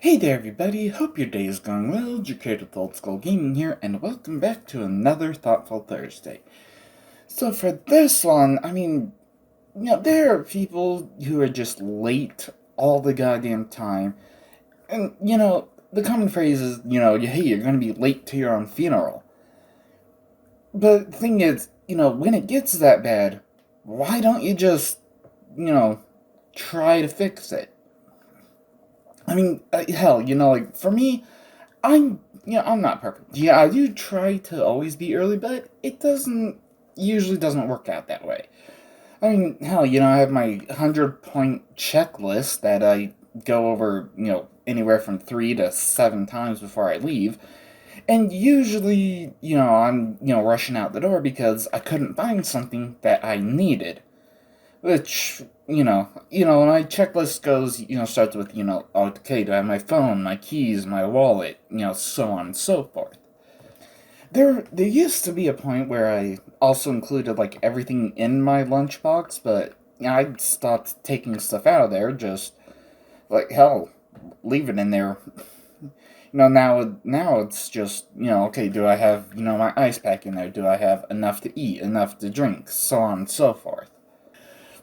Hey there everybody, hope your day is going well. Jacared with Old School Gaming here, and welcome back to another Thoughtful Thursday. So for this one, there are people who are just late all the goddamn time. And, the common phrase is, hey, you're gonna be late to your own funeral. But the thing is, when it gets that bad, why don't you just, you know, try to fix it? Hell, for me, I'm not perfect. Yeah, I do try to always be early, but it usually doesn't work out that way. Hell, I have my 100-point checklist that I go over, anywhere from 3 to 7 times before I leave. And usually, I'm, rushing out the door because I couldn't find something that I needed. Which, my checklist goes, starts with, okay, do I have my phone, my keys, my wallet, so on and so forth. There used to be a point where I also included, like, everything in my lunchbox, but, I stopped taking stuff out of there, just, like, hell, leave it in there. Now it's just, okay, do I have, my ice pack in there? Do I have enough to eat, enough to drink, so on and so forth.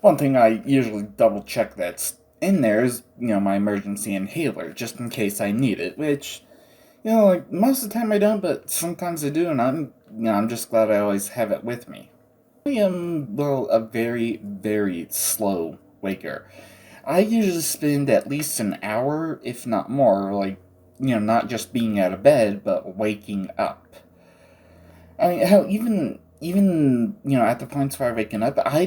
One thing I usually double check that's in there is, my emergency inhaler, just in case I need it, which, like, most of the time I don't, but sometimes I do, and I'm just glad I always have it with me. I am, well, a very, very slow waker. I usually spend at least an hour, if not more, like, not just being out of bed, but waking up. Hell, even at the points where I'm waking up, I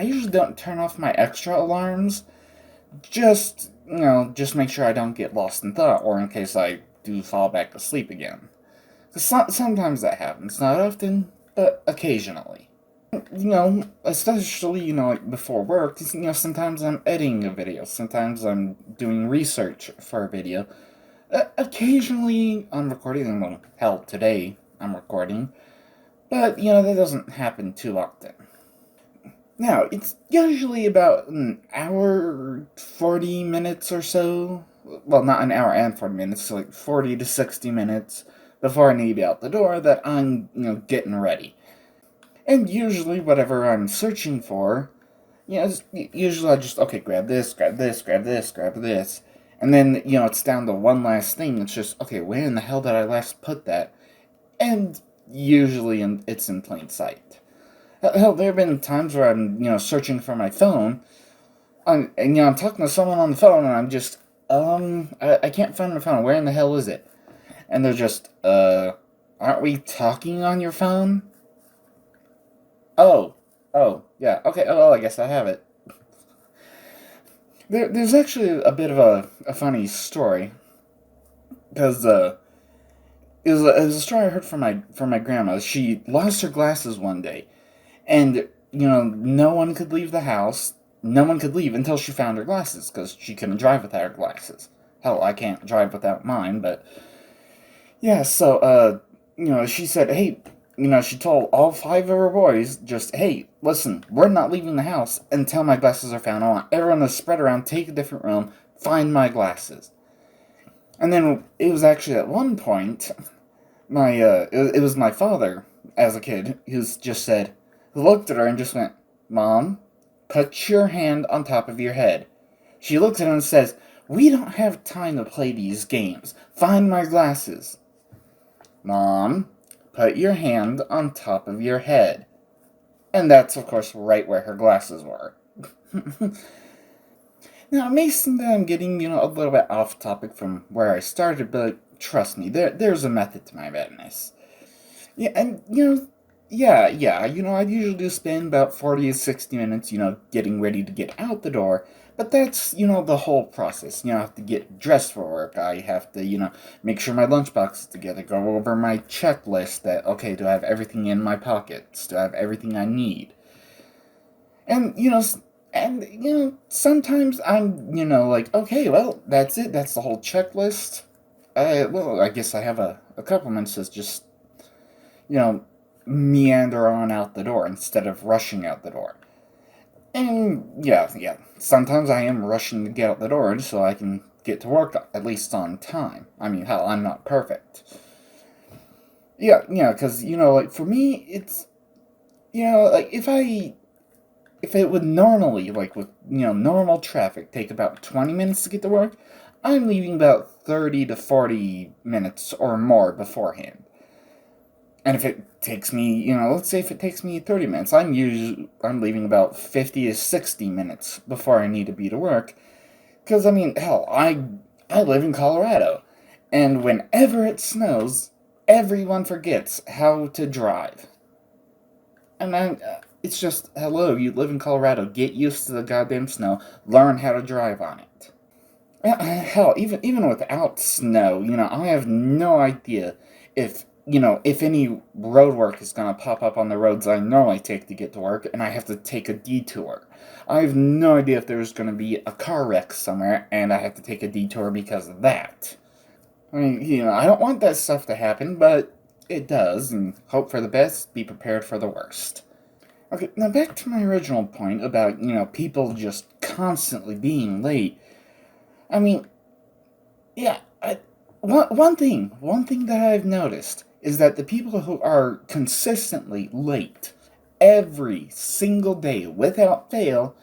usually don't turn off my extra alarms. Just make sure I don't get lost in thought, or in case I do fall back asleep again. 'Cause sometimes that happens, not often, but occasionally. Especially, like before work, 'cause, sometimes I'm editing a video, sometimes I'm doing research for a video. Occasionally I'm recording, well, hell, today I'm recording, but, that doesn't happen too often. Now, it's usually about an hour, 40 minutes or so. Well, not an hour and 40 minutes, so like 40 to 60 minutes before I need to be out the door that I'm, getting ready. And usually, whatever I'm searching for, usually I just, okay, grab this, grab this, grab this, grab this. And then, it's down to one last thing. It's just, okay, where in the hell did I last put that? And usually it's in plain sight. Hell, there have been times where I'm, searching for my phone, and, I'm talking to someone on the phone, and I'm just, I can't find my phone. Where in the hell is it? And they're just, aren't we talking on your phone? Oh, yeah, okay, oh, well, I guess I have it. There's actually a bit of a funny story, because, it was a story I heard from my grandma. She lost her glasses one day, and, no one could leave the house. No one could leave until she found her glasses, because she couldn't drive without her glasses. Hell, I can't drive without mine, but... Yeah, so, she said, hey, she told all 5 of her boys, just, hey, listen, we're not leaving the house until my glasses are found. I want everyone to spread around, take a different room, find my glasses. And then it was actually at one point, it was my father, as a kid, who looked at her and just went, Mom, put your hand on top of your head. She looks at him and says, we don't have time to play these games. Find my glasses. Mom, put your hand on top of your head. And that's, of course, right where her glasses were. Now, it may seem that I'm getting, a little bit off topic from where I started, but trust me, there's a method to my madness. Yeah, and, I usually do spend about 40 to 60 minutes, getting ready to get out the door, but that's, the whole process. I have to get dressed for work, I have to, make sure my lunchbox is together, go over my checklist that, okay, do I have everything in my pockets? Do I have everything I need? And, sometimes I'm, like, okay, well, that's it, that's the whole checklist. I guess I have a couple minutes to just, you know, meander on out the door instead of rushing out the door. And yeah, sometimes I am rushing to get out the door so I can get to work at least on time. I mean, hell, I'm not perfect. Yeah, because like for me, it's like if it would normally, like with normal traffic, take about 20 minutes to get to work, I'm leaving about 30 to 40 minutes or more beforehand. And if it takes me, let's say if it takes me 30 minutes, I'm leaving about 50 to 60 minutes before I need to be to work. Because I mean, hell, I live in Colorado, and whenever it snows, everyone forgets how to drive. And it's just, hello, you live in Colorado, get used to the goddamn snow, learn how to drive on it. Hell, even without snow, I have no idea if any road work is gonna pop up on the roads I normally take to get to work, and I have to take a detour. I have no idea if there's gonna be a car wreck somewhere, and I have to take a detour because of that. I mean, I don't want that stuff to happen, but it does, and hope for the best, be prepared for the worst. Okay, now back to my original point about, people just constantly being late. I mean, yeah, one thing that I've noticed is that the people who are consistently late every single day without fail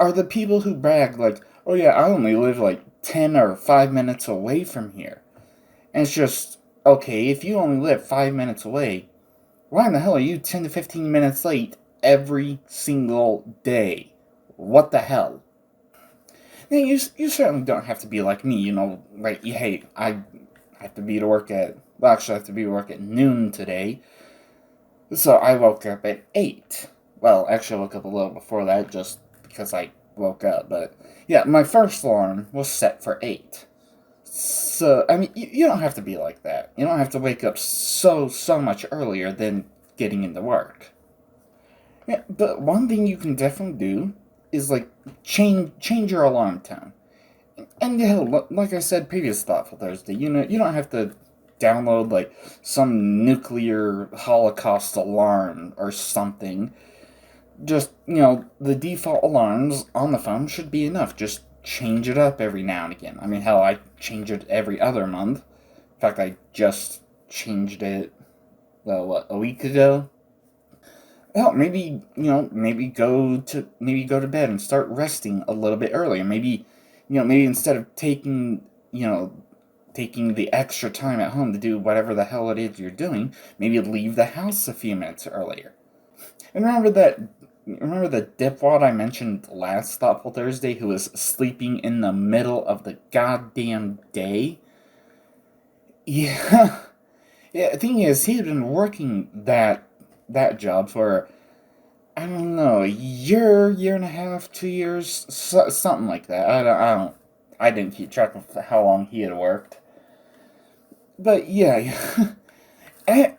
are the people who brag like, "Oh yeah, I only live like 10 or 5 minutes away from here." And it's just, okay, if you only live 5 minutes away, why in the hell are you 10 to 15 minutes late every single day? What the hell? Now, you certainly don't have to be like me, like, hey, I have to be to work at, well, actually, I have to be to work at noon today, so I woke up at 8. Well, actually, I woke up a little before that just because I woke up, but yeah, my first alarm was set for 8. So, I mean, you don't have to be like that. You don't have to wake up so much earlier than getting into work. Yeah, but one thing you can definitely do is like change your alarm tone. And hell, like I said previous Thoughtful Thursday, you don't have to download like some nuclear holocaust alarm or something. Just, the default alarms on the phone should be enough. Just change it up every now and again. I mean, hell, I change it every other month. In fact, I just changed it, well, what, a week ago? Well, maybe maybe go to bed and start resting a little bit earlier. Maybe instead of taking the extra time at home to do whatever the hell it is you're doing, maybe leave the house a few minutes earlier. And remember the dipwad I mentioned last Thoughtful Thursday who was sleeping in the middle of the goddamn day? Yeah. Yeah, the thing is, he had been working that job for, I don't know, a year and a half, 2 years, something like that. I didn't keep track of how long he had worked. But yeah,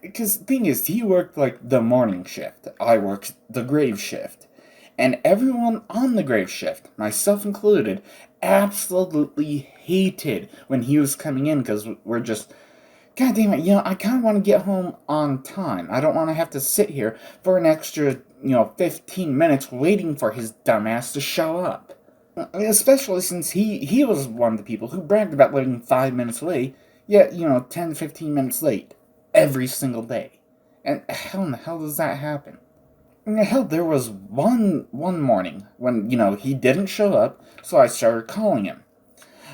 because the thing is, he worked like the morning shift. I worked the grave shift. And everyone on the grave shift, myself included, absolutely hated when he was coming in because we're just, God damn it, I kind of want to get home on time. I don't want to have to sit here for an extra, 15 minutes waiting for his dumbass to show up. Especially since he was one of the people who bragged about living 5 minutes away, yet, 10 to 15 minutes late every single day. And how in the hell does that happen? And hell, there was one morning when, he didn't show up, so I started calling him.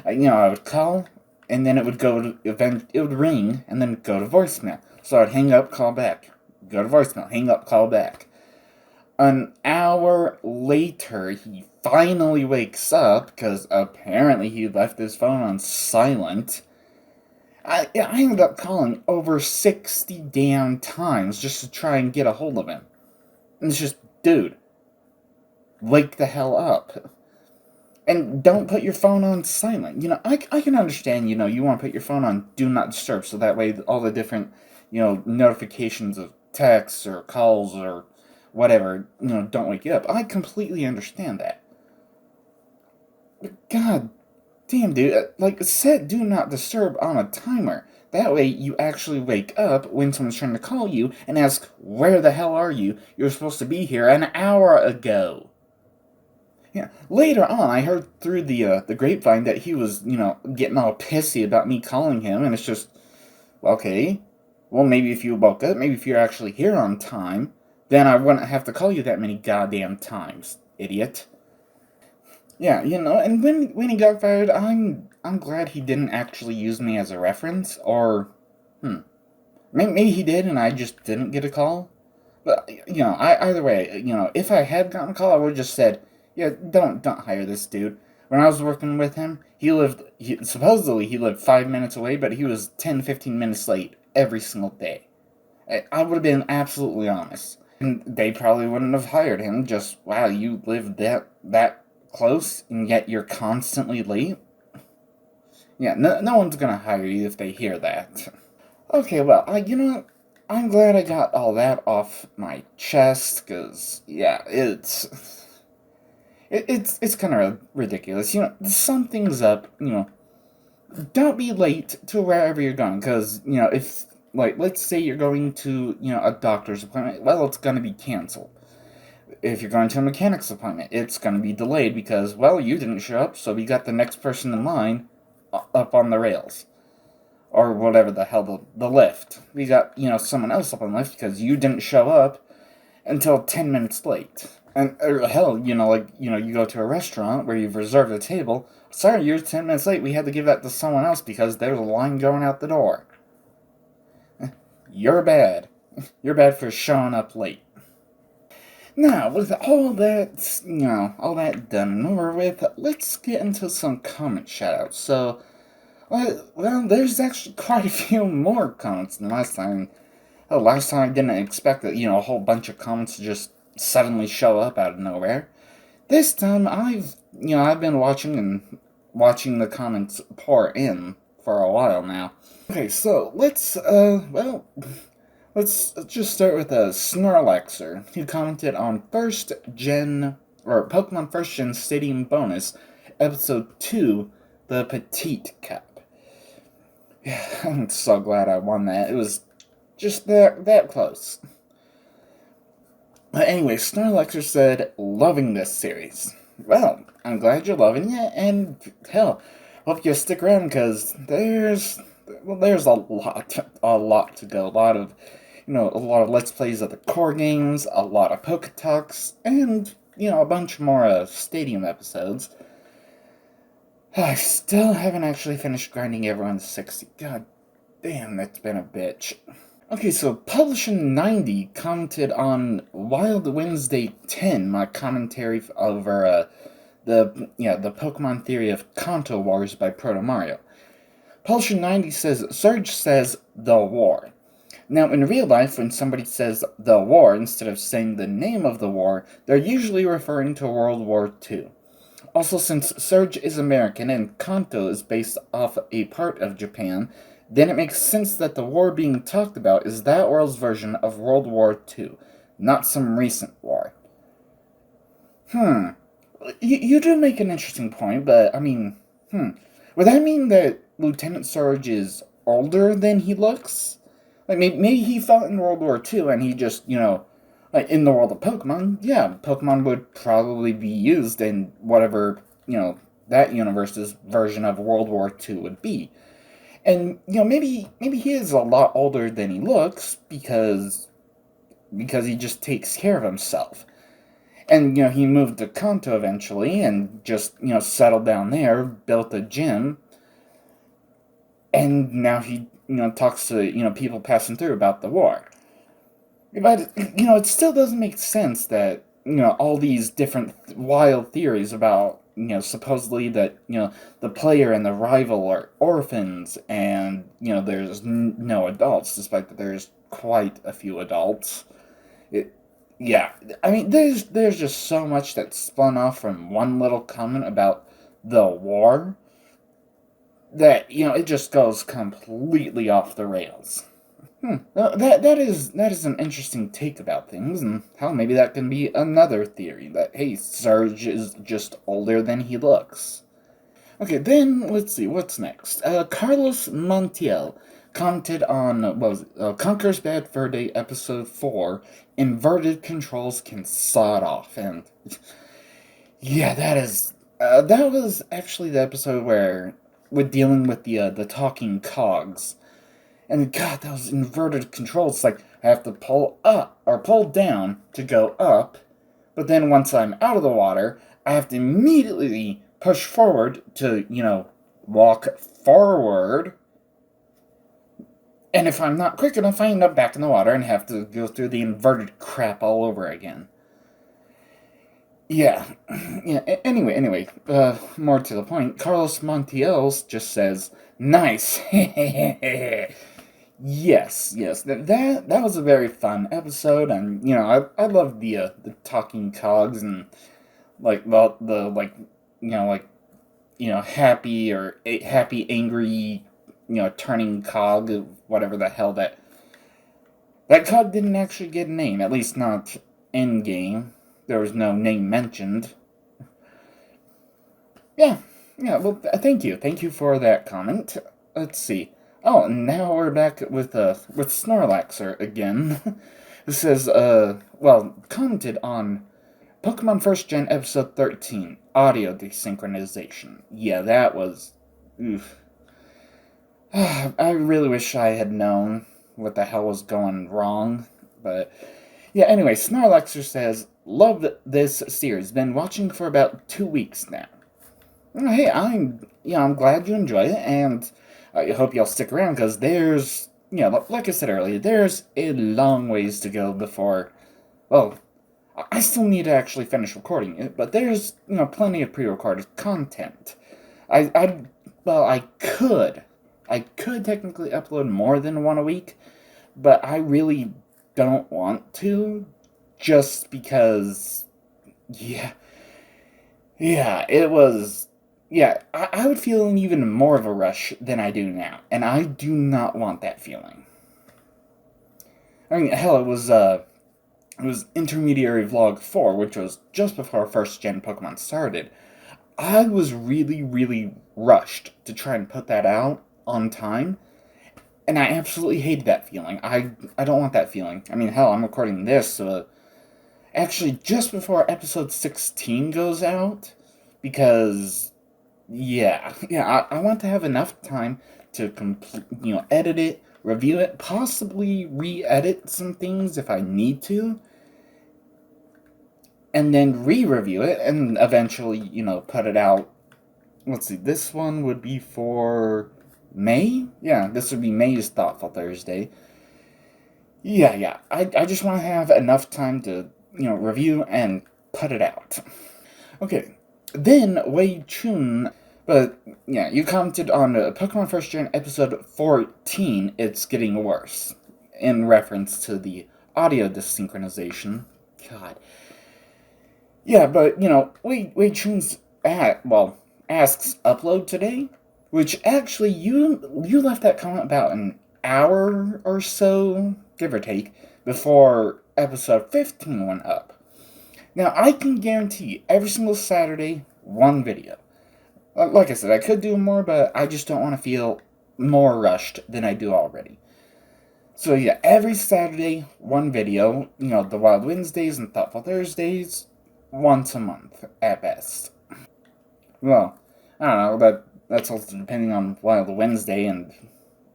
I would call, and then it would it would ring, and then go to voicemail. So I'd hang up, call back. Go to voicemail, hang up, call back. An hour later, he finally wakes up, because apparently he left his phone on silent. I ended up calling over 60 damn times just to try and get a hold of him. And it's just, dude, wake the hell up. And don't put your phone on silent. I can understand, you want to put your phone on Do Not Disturb, so that way all the different, notifications of texts or calls or whatever, don't wake you up. I completely understand that. But god damn, dude, like, set Do Not Disturb on a timer. That way you actually wake up when someone's trying to call you and ask, where the hell are you? You're supposed to be here an hour ago. Yeah. Later on, I heard through the grapevine that he was, getting all pissy about me calling him, and it's just, okay, well, maybe if you woke up, maybe if you're actually here on time, then I wouldn't have to call you that many goddamn times, idiot. Yeah, and when he got fired, I'm glad he didn't actually use me as a reference, or maybe he did, and I just didn't get a call. But either way, if I had gotten a call, I would have just said, yeah, don't hire this dude. When I was working with him, supposedly he lived 5 minutes away, but he was 10, 15 minutes late every single day. I would have been absolutely honest. And they probably wouldn't have hired him. Just, wow, you live that close, and yet you're constantly late? Yeah, no one's gonna hire you if they hear that. Okay, well, you know what? I'm glad I got all that off my chest, because, yeah, it's kind of ridiculous. Sum things up, don't be late to wherever you're going, because, if, like, let's say you're going to, a doctor's appointment, well, it's going to be canceled. If you're going to a mechanic's appointment, it's going to be delayed because, well, you didn't show up, so we got the next person in line up on the rails. Or whatever the hell, the lift. We got, someone else up on the lift because you didn't show up until 10 minutes late. And, or hell, you go to a restaurant where you've reserved a table. Sorry, you're 10 minutes late. We had to give that to someone else because there's a line going out the door. You're bad. You're bad for showing up late. Now, with all that, all that done and over with, let's get into some comment shoutouts. So, well, there's actually quite a few more comments than last time. Oh, last time I didn't expect that, a whole bunch of comments to just suddenly show up out of nowhere. This time, I've been watching the comments pour in for a while now. Okay, so let's just start with a Snorlaxer, who commented on Pokemon First Gen Stadium Bonus, Episode 2, the Petite Cup. Yeah, I'm so glad I won that. It was just that close. But anyway, Snorlaxer said, loving this series. Well, I'm glad you're loving it, and hell, hope you stick around, because there's a lot to go. A lot of Let's Plays of the core games, a lot of PokeTalks, and, a bunch more Stadium episodes. I still haven't actually finished grinding everyone to 60. God damn, that's been a bitch. Okay, so Publishing 90 commented on Wild Wednesday 10, my commentary over the Pokemon Theory of Kanto Wars by Proto Mario. Publishing 90 says, Surge says, the war. Now, in real life, when somebody says the war instead of saying the name of the war, they're usually referring to World War II. Also, since Surge is American and Kanto is based off a part of Japan, then it makes sense that the war being talked about is that world's version of World War II, not some recent war. You do make an interesting point, but, would that mean that Lieutenant Surge is older than he looks? Like, maybe he fought in World War II and he just, like, in the world of Pokemon, yeah, Pokemon would probably be used in whatever, that universe's version of World War II would be. And, maybe he is a lot older than he looks because he just takes care of himself. And, he moved to Kanto eventually and just, settled down there, built a gym, and now he, talks to, people passing through about the war. But, it still doesn't make sense that, all these different wild theories about, supposedly that, the player and the rival are orphans, and, there's no adults, despite that there's quite a few adults. Yeah, I mean, there's just so much that spun off from one little comment about the war that, it just goes completely off the rails. That is an interesting take about things, and hell, maybe that can be another theory, that, hey, Surge is just older than he looks. Okay, then, let's see, what's next? Carlos Montiel commented on, Conquer's Bad Fur Day Episode 4, Inverted Controls Can Saw It Off, and Yeah, that was actually the episode where we're dealing with the talking cogs. And God, those inverted controls. It's like I have to pull up or pull down to go up, but then once I'm out of the water, I have to immediately push forward to, walk forward. And if I'm not quick enough, I end up back in the water and have to go through the inverted crap all over again. Yeah, yeah. Anyway. More to the point. Carlos Montiel just says, "Nice." Yes. That was a very fun episode, and I love the talking cogs and like the like like happy angry turning cog, whatever the hell that cog didn't actually get a name, at least not in game. There was no name mentioned. Yeah, yeah. Well, thank you for that comment. Let's see. Oh, now we're back with Snorlaxer again. This says commented on Pokemon First Gen Episode 13, Audio Desynchronization. Yeah, that was. Oof. I really wish I had known what the hell was going wrong, but yeah. Anyway, Snorlaxer says, "Love this series. Been watching for about 2 weeks now. Hey, I'm glad you enjoy it, and I hope you'll stick around because there's, like I said earlier, there's a long ways to go before. Well, I still need to actually finish recording it, but there's, plenty of pre-recorded content. I could technically upload more than one a week, but I really don't want to, just because, yeah, yeah, it was. Yeah, I would feel even more of a rush than I do now, and I do not want that feeling. I mean, hell, it was Intermediary Vlog 4, which was just before First Gen Pokemon started. I was really, really rushed to try and put that out on time, and I absolutely hated that feeling. I don't want that feeling. I mean, hell, I'm recording this actually just before episode 16 goes out, because I want to have enough time to edit it, review it, possibly re-edit some things if I need to, and then re-review it, and eventually, put it out. Let's see, this one would be for May? Yeah, this would be May's Thoughtful Thursday. Yeah. I just want to have enough time to, review and put it out. Okay, then Wei Chun. But yeah, you commented on Pokemon First Gen episode 14, It's Getting Worse, in reference to the audio desynchronization. God. Yeah, but Wei Chun's asks upload today, which actually you left that comment about an hour or so, give or take, before episode 15 went up. Now I can guarantee every single Saturday one video. Like I said, I could do more, but I just don't want to feel more rushed than I do already. So yeah, every Saturday, one video. The Wild Wednesdays and Thoughtful Thursdays, once a month at best. Well, I don't know. That's also depending on Wild Wednesday and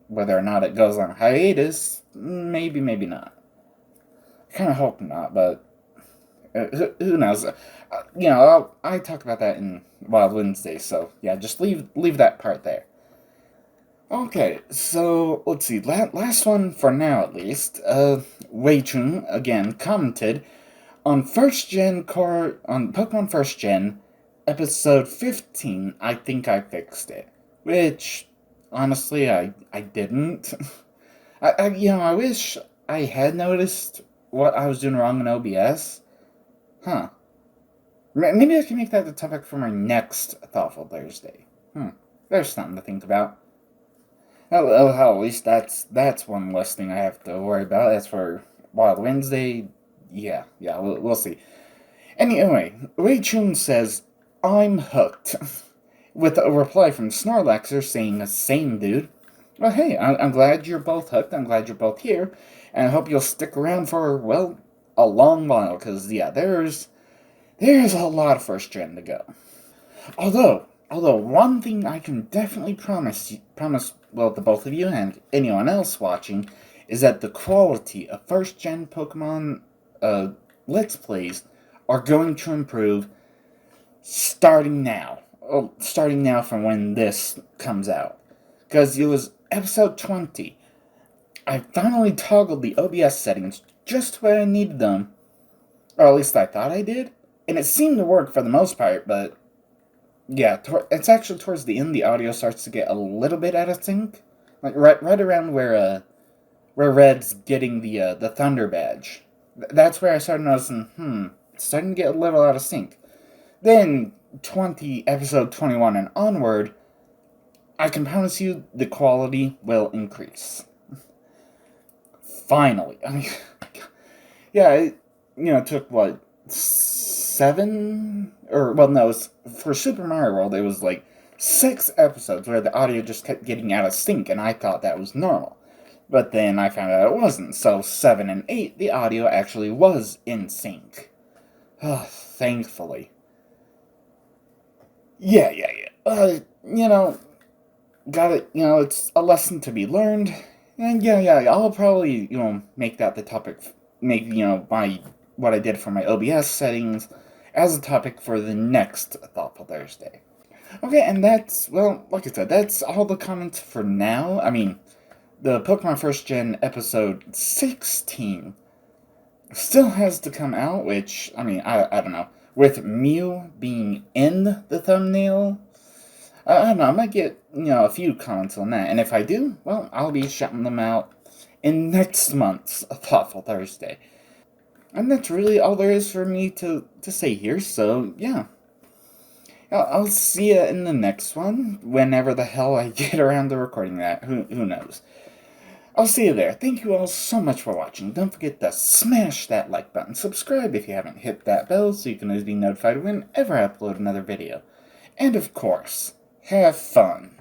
whether or not it goes on hiatus. Maybe not. I kind of hope not, but who knows? I talk about that in Wild Wednesday, so yeah, just leave that part there. Okay, so let's see. Last one for now, at least. Wei Chun again commented on on Pokemon First Gen, episode 15. I think I fixed it, which honestly I didn't. I wish I had noticed what I was doing wrong in OBS. Huh. Maybe I can make that the topic for my next Thoughtful Thursday. There's something to think about. Hell, at least that's one less thing I have to worry about. As for Wild Wednesday, yeah, we'll see. Anyway, Wei Chun says, "I'm hooked," with a reply from Snorlaxer saying, "Same, dude." Well, hey, I'm glad you're both hooked. I'm glad you're both here, and I hope you'll stick around for, well, a long while, because, yeah, There's a lot of first gen to go. Although one thing I can definitely promise well to both of you and anyone else watching is that the quality of first gen Pokemon uh, Let's Plays are going to improve starting now. Well, starting now from when this comes out. Because it was episode 20. I finally toggled the OBS settings just where I needed them. Or at least I thought I did. And it seemed to work for the most part, but yeah, it's actually towards the end the audio starts to get a little bit out of sync. Like right around where Red's getting the Thunder badge. That's where I started noticing, it's starting to get a little out of sync. Then episode 21 and onward, I can promise you the quality will increase. Finally. I mean, yeah, it took what, 7? Or, well, no, for Super Mario World, it was like 6 episodes where the audio just kept getting out of sync, and I thought that was normal. But then I found out it wasn't, so 7 and 8, the audio actually was in sync. Thankfully. Yeah. Got it, it's a lesson to be learned. And yeah, I'll probably, make that the topic, what I did for my OBS settings as a topic for the next Thoughtful Thursday. Okay, and that's, well, like I said, that's all the comments for now. I mean, the Pokemon First Gen episode 16 still has to come out, which, I mean, I don't know. With Mew being in the thumbnail, I don't know, I might get, a few comments on that. And if I do, well, I'll be shouting them out in next month's Thoughtful Thursday. And that's really all there is for me to say here, so yeah. I'll see you in the next one, whenever the hell I get around to recording that. Who knows? I'll see you there. Thank you all so much for watching. Don't forget to smash that like button. Subscribe if you haven't hit that bell so you can always be notified whenever I upload another video. And of course, have fun.